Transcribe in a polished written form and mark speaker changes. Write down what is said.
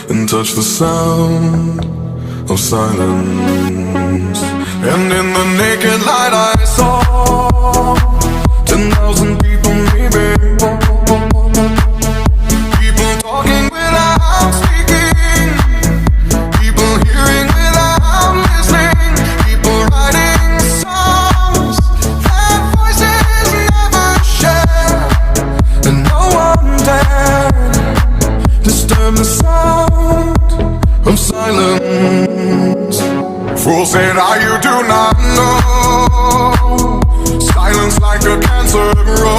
Speaker 1: and touch the sound of silence. And in the naked light I saw 10,000 people, maybe. People talking without speaking, people hearing without listening, people writing songs that voices never share, and no one dared disturb the sound of silence. Fool said, you do not know. Silence like a cancer grows.